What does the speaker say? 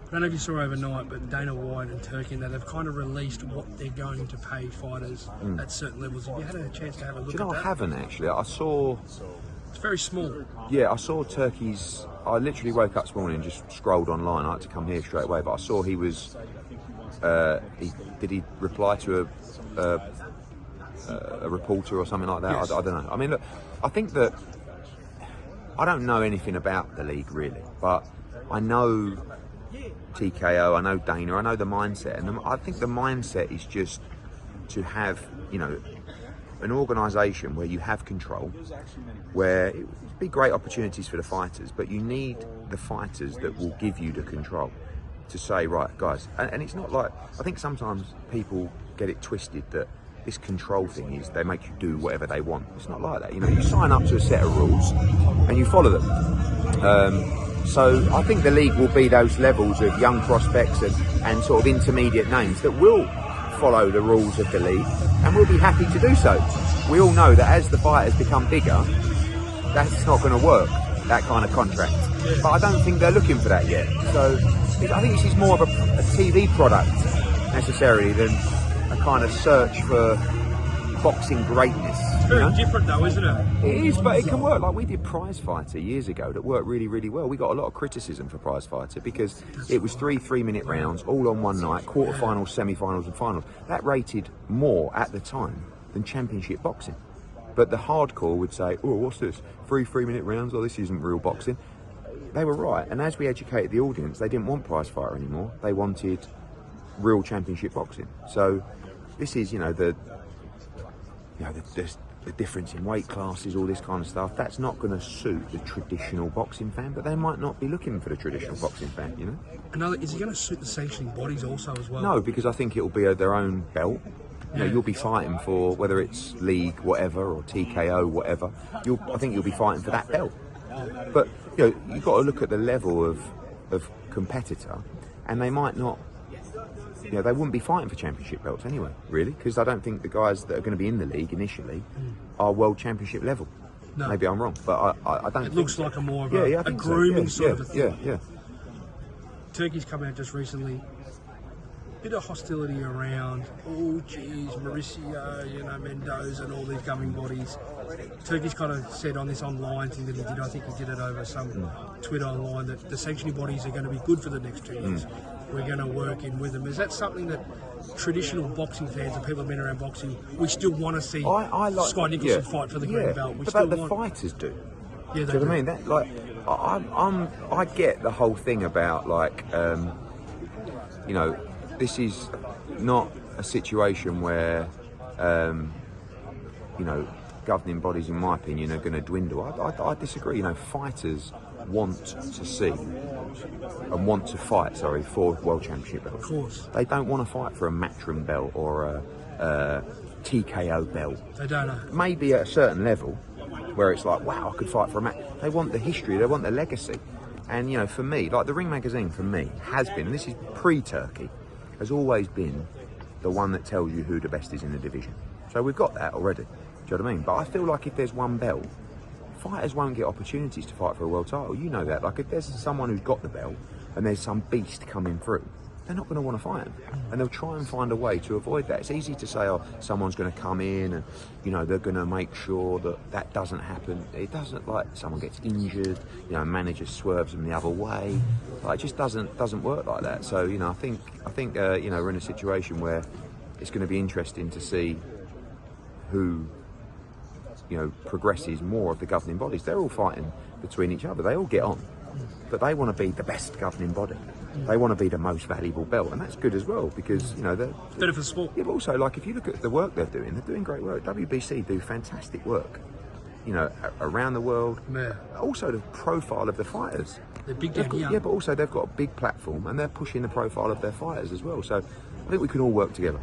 I don't know if you saw overnight, but Dana White and Turkey and that have kind of released what they're going to pay fighters at certain levels. Have you had a chance to have a look at that? I haven't actually. I saw... It's very small. Yeah, I saw Turkey's... I literally woke up this morning and just scrolled online. I had to come here straight away, but I saw he was... did he reply to a reporter or something like that? Yes. I don't know. I mean, look, I think that... I don't know anything about the league, really, but I know... TKO, I know Dana, I know the mindset, and I think the mindset is just to have, you know, an organisation where you have control, where it would be great opportunities for the fighters, but you need the fighters that will give you the control to say, right, guys, and it's not like, I think sometimes people get it twisted that this control thing is they make you do whatever they want. It's not like that, you know, you sign up to a set of rules and you follow them. So I think the league will be those levels of young prospects and sort of intermediate names that will follow the rules of the league, and we'll be happy to do so. We all know that as the fighters become bigger, that's not going to work, that kind of contract. But I don't think they're looking for that yet. So I think this is more of a TV product necessarily than a kind of search for boxing greatness. It's very different though, isn't it? It is, but it can work. Like we did Prize Fighter years ago that worked really, really well. We got a lot of criticism for Prize Fighter because it was 3-3-minute rounds all on one night, quarterfinals, semi-finals and finals. That rated more at the time than championship boxing. But the hardcore would say, oh, what's this? 3-3-minute rounds? Oh, this isn't real boxing. They were right. And as we educated the audience, they didn't want Prize Fighter anymore. They wanted real championship boxing. So this is, you know, the difference in weight classes, all this kind of stuff. That's not going to suit the traditional boxing fan, but they might not be looking for the traditional boxing fan, you know? Another, is it going to suit the sanctioning bodies also as well? No, because I think it'll be their own belt. You know, you'll be fighting for, whether it's league, whatever, or TKO, whatever. I think you'll be fighting for that belt. But, you know, you've got to look at the level of competitor, and they might not, you know, they wouldn't be fighting for championship belts anyway, really, because I don't think the guys that are going to be in the league initially are world championship level. No. Maybe I'm wrong, but I don't. It looks like a more of a grooming sort of a thing. Yeah. Turkey's come out just recently. Bit of hostility around. Oh, geez, Mauricio, you know, Mendoza and all these governing bodies. Turkey's kind of said on this online thing that he did. I think he did it over some Twitter online that the sanctioning bodies are going to be good for the next 2 years. We're going to work in with them. Is that something that traditional boxing fans and people who've been around boxing, we still want to see Scott Nicholson fight for the green belt? But the fighters do. Yeah, do you know what I mean? That, like, I get the whole thing about, like, you know, this is not a situation where, you know, governing bodies, in my opinion, are going to dwindle. I disagree. You know, fighters want to see and want to fight, for world championship belts. Of course. They don't want to fight for a Matchroom belt or a TKO belt. They don't know. Maybe at a certain level where it's like, wow, I could fight for a match. They want the history, they want the legacy. And, you know, for me, like the Ring magazine for me has been, and this is pre-Turkey, has always been the one that tells you who the best is in the division. So we've got that already. Do you know what I mean? But I feel like if there's one belt, fighters won't get opportunities to fight for a world title. You know that. Like if there's someone who's got the belt and there's some beast coming through, they're not going to want to fight him. And they'll try and find a way to avoid that. It's easy to say, oh, someone's going to come in and, you know, they're going to make sure that that doesn't happen. It doesn't, like someone gets injured, you know, manager swerves them the other way. Like, it just doesn't work like that. So, you know, I think you know, we're in a situation where it's going to be interesting to see who, you know, progresses more of the governing bodies. They're all fighting between each other. They all get on, but they want to be the best governing body. They want to be the most valuable belt, and that's good as well because, you know, they're better for sport. Yeah, but also, like, if you look at the work they're doing great work. WBC do fantastic work, you know, around the world. Yeah. Also, the profile of the fighters. They're big down here. Yeah, but also they've got a big platform, and they're pushing the profile of their fighters as well. So I think we can all work together.